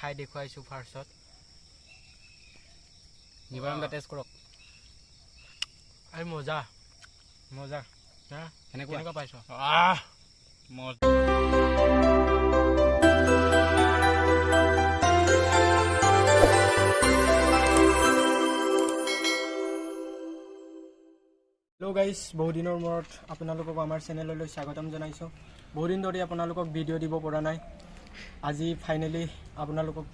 খাই দেখুৱাইছোঁ ফাৰ্ষ্টত নিবাৰণ দা টেষ্ট কৰক এই মজা মজা হা কেনেকুৱা পাইছ মজা हेलो गाइस बहुत दिनर मूरत आपनालोকক आमार चेनेलলৈ स्वागतम जनाइছো बहुत दिन धरि आपनालोকক ভিডিও দিব পৰা নাই আজি ফাইনালি आपनालोকক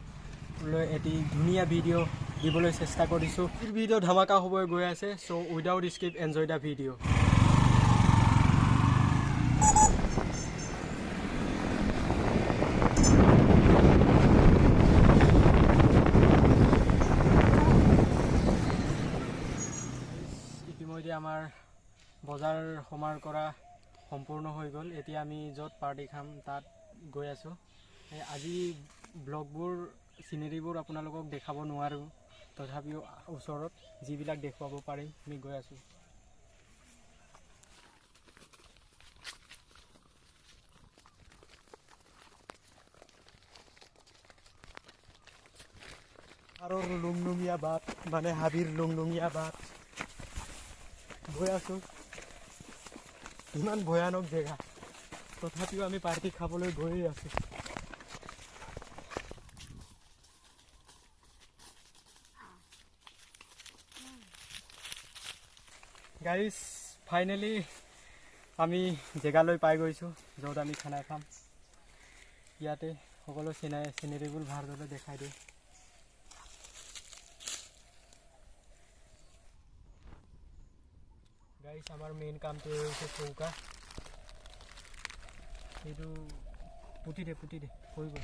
লৈ এটি ধুনিয়া ভিডিও দিবলৈ চেষ্টা কৰিছো এই ভিডিও ধামাকা হ'ব গৈ আছে সো উইদাউট স্কিপ এনজয় দা ভিডিও ইতিমধ্যে আমাৰ বজাৰ সমাৰ কৰা সম্পূৰ্ণ হৈ গ'ল এতিয়া আমি য'ত পাৰ্টি খাম তাত গৈ আছো আজি ব্লগবোৰ সিনাৰীবোৰ আপোনালোকক দেখাব নোৱাৰো তথাপিও ওচৰত যিবিলাক দেখুৱাব পাৰিম আমি গৈ আছো আৰু লুংলুঙিয়া বাট মানে হাবিৰ লুংলুঙিয়া বাট গৈ আছো ইমান ভয়ানক জেগা তথাপিও আমি পাৰ্টি খাবলৈ গৈ আছো গাইস ফাইনালি আমি জেগালৈ পাই গৈছো য'ত আমি খানা খাম ইয়াতে সকলো সিনাৰীবোৰ ভালদৰে দেখাই দিওঁ गाइस हमार मेन काम तो है चौका ये पुटी दे हो गल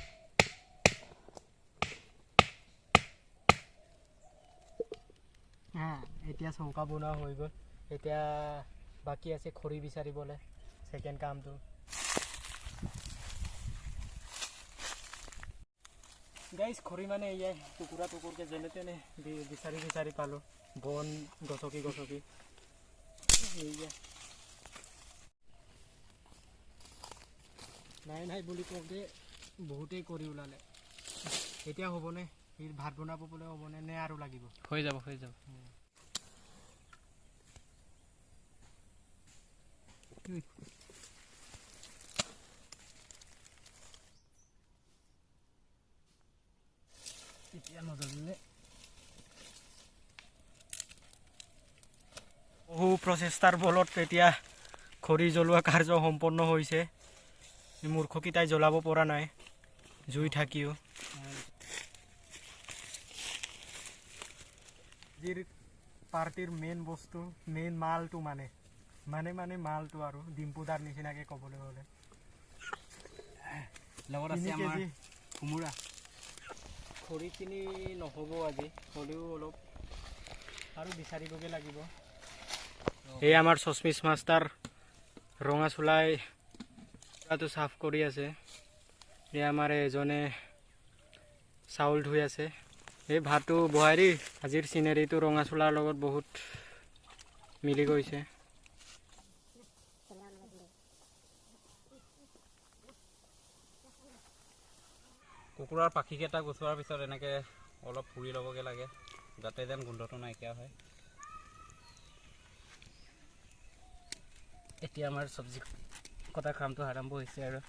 हाँ एतिया चौका बना हो गल एतिया बाकी आछे खरी बिचारिबले सेकेंड काम तो गाइस खरी माने ये टुकुरा टुकुर के जेने तेने बिचारी पालो बन गसकी নাই বুলি কওঁতে বহুতেই কৰি ওলালে এতিয়া হ'বনে ভাত বনাব বলে হ'বনে নে আৰু লাগিব হৈ যাব এতিয়া নজলিলে বহু প্ৰচেষ্টাৰ বলত এতিয়া খৰি জ্বলোৱা কাৰ্য সম্পন্ন হৈছে মূৰ্খকিটাই জ্বলাব পৰা নাই জুই থাকিও জিৰ পাৰ্টিৰ মেইন বস্তু মেইন মালটো মানে মালটো আৰু ডিম্পুদাৰ নিচিনাকে ক'বলৈ হ'লে লগত আছে আমাৰ কুমুৰা খৰিখিনি নহ'ব আজি হ'লেও অলপ আৰু বিচাৰিবগে লাগিব এই আমাৰ সস্মিস মাষ্টাৰ ৰঙা চুলাই তো সাফ কৰি আছে এই আমাৰ এজনে চাউল ধুই আছে এই ভাতটো বহাই দি আজিৰ সিনাৰীটো ৰঙা চুলাৰ লগত বহুত মিলি গৈছে কুকুৰাৰ পাখিকেইটা গুচোৱাৰ পিছত এনেকৈ অলপ পুৰি ল'বগৈ লাগে যাতে যেন গোন্ধটো নাইকিয়া হয় এতিয়া আমাৰ চব্জি কটা কামটো আৰম্ভ হৈছে আৰু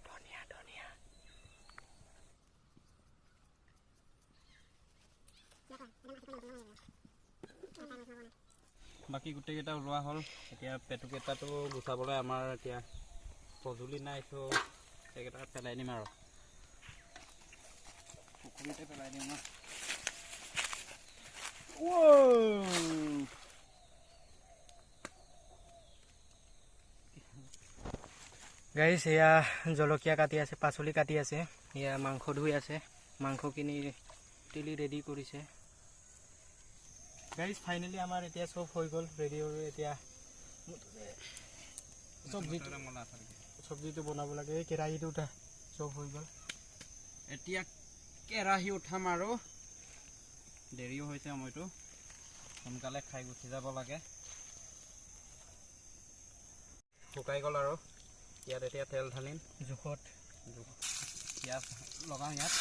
ধনিয়া বাকি গোটেইকেইটা ওলোৱা হ'ল এতিয়া পেটুকেইটাটো গুচাবলৈ আমাৰ এতিয়া সঁজুলি নাই তো সেইকেইটা পেলাই দিম আৰু পুখুৰীতে পেলাই দিম ন গাইস এয়া জলকীয়া কাটি আছে পাচলি কাটি আছে এয়া মাংস ধুই আছে মাংসখিনি তেলি ৰেডি কৰিছে গাইস ফাইনালি আমাৰ এতিয়া সব হৈ গ'ল ৰেডি হৈ এতিয়া চব্জিটো বনাব লাগে এই কেৰাহীটো উঠা সব হৈ গ'ল এতিয়া কেৰাহী উঠাম আৰু দেৰিও হৈছে সময়টো সোনকালে খাই গুচি যাব লাগে শুকাই গ'ল আৰু ইয়াত এতিয়া তেল ঢালিম জোখত পিঁয়াজ লগাওঁ ইয়াত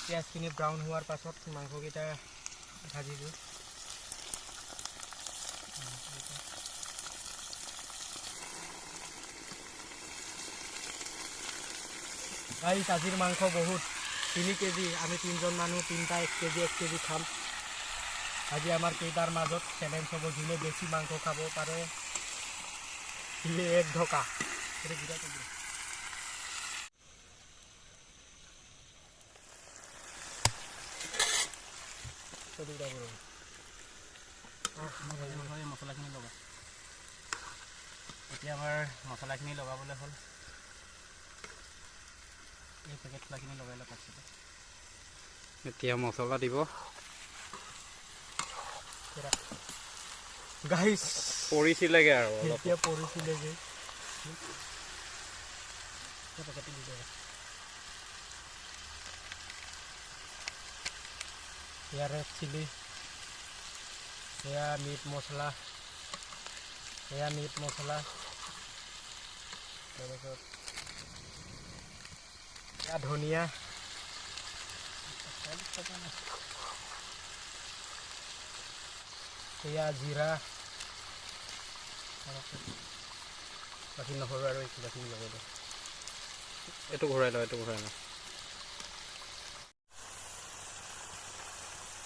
পিঁয়াজখিনি ব্ৰাউন হোৱাৰ পাছত মাংসকেইটা ভাজিছোঁ গাইছ আজিৰ মাংস বহুত 3 কেজি আমি 3জন মানুহ 3টা 1 কেজি খাম আজি আমাৰ কেইটাৰ মাজত চেলেঞ্জ হ'ব যোনে বেছি মাংস খাব পাৰে সিয়ে 1 ঢকা মছলাখিনি লগা এতিয়া আমাৰ মছলাখিনি লগাবলৈ হ'ল এই পেকেট মছলাখিনি লগাই লওঁ পাছত এতিয়া মছলা দিব গাইছ পৰিছিলেগৈ আৰু এতিয়া পৰিছিলেগৈ এয়া ৰেড চিলি এয়া মিট মছলা তাৰপিছত এয়া ধনিয়া এয়া জিৰা বাকী নহৰু আৰু কিবাখিনি লগাই দিওঁ এইটো ঘূৰাই লওঁ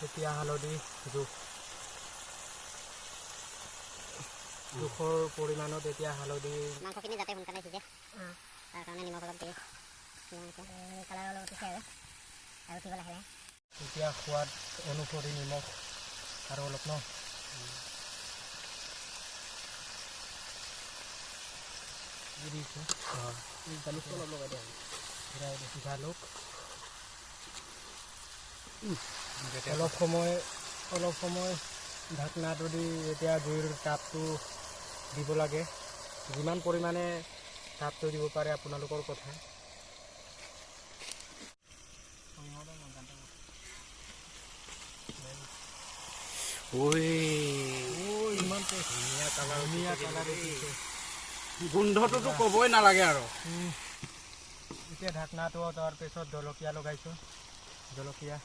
এতিয়া হালধি জোখৰ পৰিমাণত এতিয়া হালধি মাংসখিনি যাতে সোনকালে সিজে তাৰ কাৰণে নিমখ অলপ দিয়ে কালাৰ অলপ উঠিছে আৰু উঠিব লাহে লাহে এতিয়া সোৱাদ অনুসৰি নিমখ আৰু অলপ ন জালুকটো অলপ লগাই দিয়া জালুক অলপ সময় ঢাকনাটো দি এতিয়া জুইৰ তাপটো দিব লাগে যিমান পৰিমাণে তাপটো দিব পাৰে আপোনালোকৰ কথা ইমান ধুনীয়া কালাৰ গোন্ধটোতো ক'বই নালাগে আৰু এতিয়া ঢাকনাটো তাৰ পিছত জলকীয়া লগাইছোঁ জলকীয়া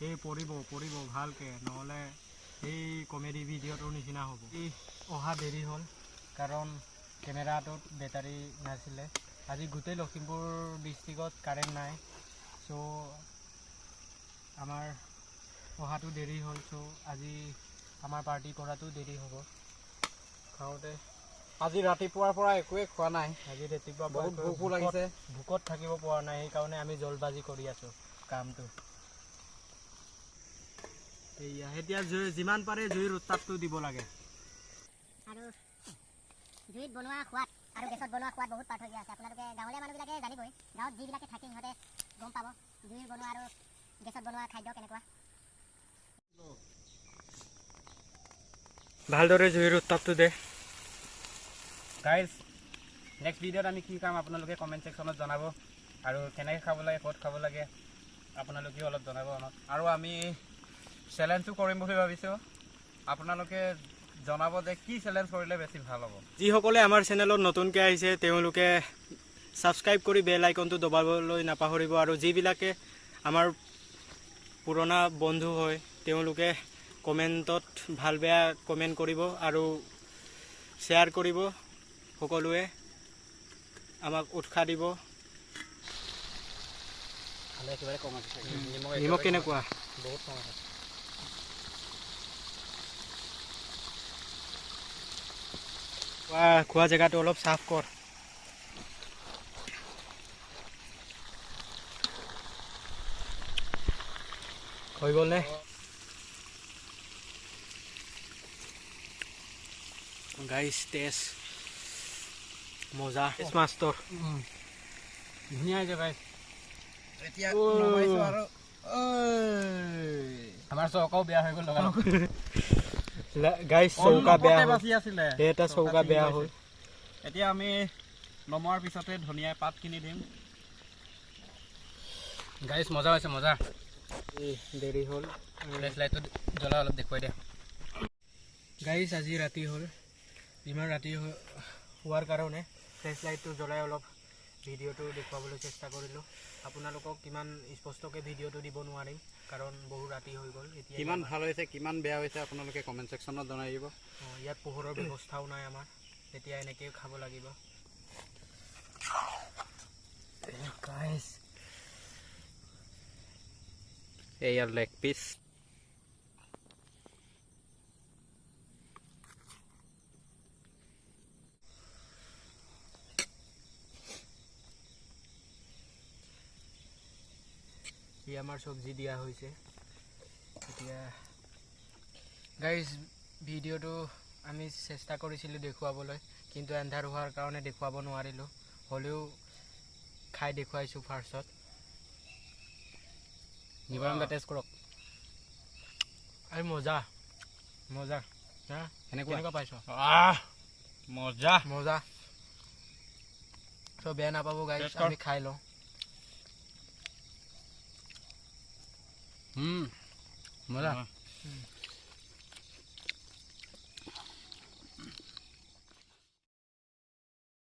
এই পৰিব ভালকৈ নহ'লে এই কমেডি ভিডিঅ'টোৰ নিচিনা হ'ব এই অহা দেৰি হ'ল কাৰণ কেমেৰাটোত বেটাৰী নাছিলে আজি গোটেই লখিমপুৰ ডিষ্ট্ৰিক্টত কাৰেণ্ট নাই চ' আমাৰ অহাটো দেৰি হ'ল চ' আজি আমাৰ পাৰ্টি কৰাটো দেৰি হ'ব খাওঁতে আজি ৰাতিপুৱাৰ পৰা একোৱে খোৱা নাই আজি ৰাতিপুৱা বহুত ভোকো লাগিছে ভোকত থাকিব পৰা নাই সেইকাৰণে আমি জলবাজি কৰি আছোঁ কামটো এয়া এতিয়া যিমান পাৰে জুইৰ উত্তাপটো দিব লাগে আৰু জুইত বনোৱা সোৱাদ আৰু গেছত বনোৱা সোৱাদ বহুত পাৰ্থক্য আছে আপোনালোকে গাঁৱলীয়া মানুহবিলাকে জানিবই গাঁৱত যিবিলাকে থাকে সিহঁতে গম পাব জুইৰ বনোৱা আৰু গেছত বনোৱা খাদ্য কেনেকুৱা ভালদৰে জুইৰ উত্তাপটো দে গাইজ নেক্সট ভিডিঅ'ত আমি কি খাম আপোনালোকে কমেণ্ট ছেকশ্যনত জনাব আৰু কেনেকৈ খাব লাগে ক'ত খাব লাগে আপোনালোকেও অলপ জনাব আমাক আৰু আমি চেলেঞ্জটো কৰিম বুলি ভাবিছোঁ আপোনালোকে জনাব যে কি চেলেঞ্জ কৰিলে বেছি ভাল হ'ব যিসকলে আমাৰ চেনেলত নতুনকৈ আহিছে তেওঁলোকে ছাবস্ক্ৰাইব কৰি বেল আইকনটো দবাবলৈ নাপাহৰিব আৰু যিবিলাকে আমাৰ পুৰণা বন্ধু হয় তেওঁলোকে কমেণ্টত ভাল বেয়া কমেণ্ট কৰিব আৰু শ্বেয়াৰ কৰিব সকলোৱে আমাক উৎসাহ দিব একেবাৰে কম আছে নিমখ কেনেকুৱা বহুত কম আছে খোৱা জেগাটো অলপ চাফ কৰ হৈ গ'ল নে গাইছ টেষ্ট মজা মাছটোৰ ধুনীয়া হৈছে গাইছ এতিয়া নমাইছোঁ আৰু আমাৰ চৌকাও বেয়া হৈ গ'ল লগা গাইজ চৌকা বেয়া হ'ল। বাচি আছিলে সেই এটা চৌকা বেয়া হ'ল। এতিয়া আমি নমোৱাৰ পিছতে ধনিয়া পাত কিনি দিম। গাইজ মজা হৈছে মজা। দেৰি হ'ল। ফ্লেছ লাইটটো জ্বলা অলপ দেখুৱাই দিয়া। গাইজ আজি ৰাতি হ'ল। ইমান ৰাতি হোৱাৰ কাৰণে ফ্লেছ লাইটটো জ্বলাই অলপ ভিডিঅ'টো দেখুৱাবলৈ চেষ্টা কৰিলোঁ। আপোনালোকক কিমান স্পষ্টকৈ ভিডিঅ'টো দিব নোৱাৰিম কাৰণ বহু ৰাতি হৈ গ'ল। এতিয়া কিমান ভাল হৈছে কিমান বেয়া হৈছে আপোনালোকে কমেণ্ট ছেকশ্যনত জনাই দিব। ইয়াত পোহৰৰ ব্যৱস্থাও নাই আমাৰ, এতিয়া এনেকৈয়ে খাব লাগিব। গাইজ এয়াৰ লেগ পিচ। আমাৰ চব্জি দিয়া হৈছে। এতিয়া গাইজ ভিডিঅ'টো আমি চেষ্টা কৰিছিলোঁ দেখুৱাবলৈ, কিন্তু এন্ধাৰ হোৱাৰ কাৰণে দেখুৱাব নোৱাৰিলোঁ। হ'লেও খাই দেখুৱাইছোঁ ফাৰ্ষ্টত। নিবাৰণ টেষ্ট কৰক। এই মজা মজা হা কেনেকুৱা পাইছ? মজা মজা। চ' বেয়া নাপাব গাইজ, Taste কৰ। আমি খাই লওঁ। মজা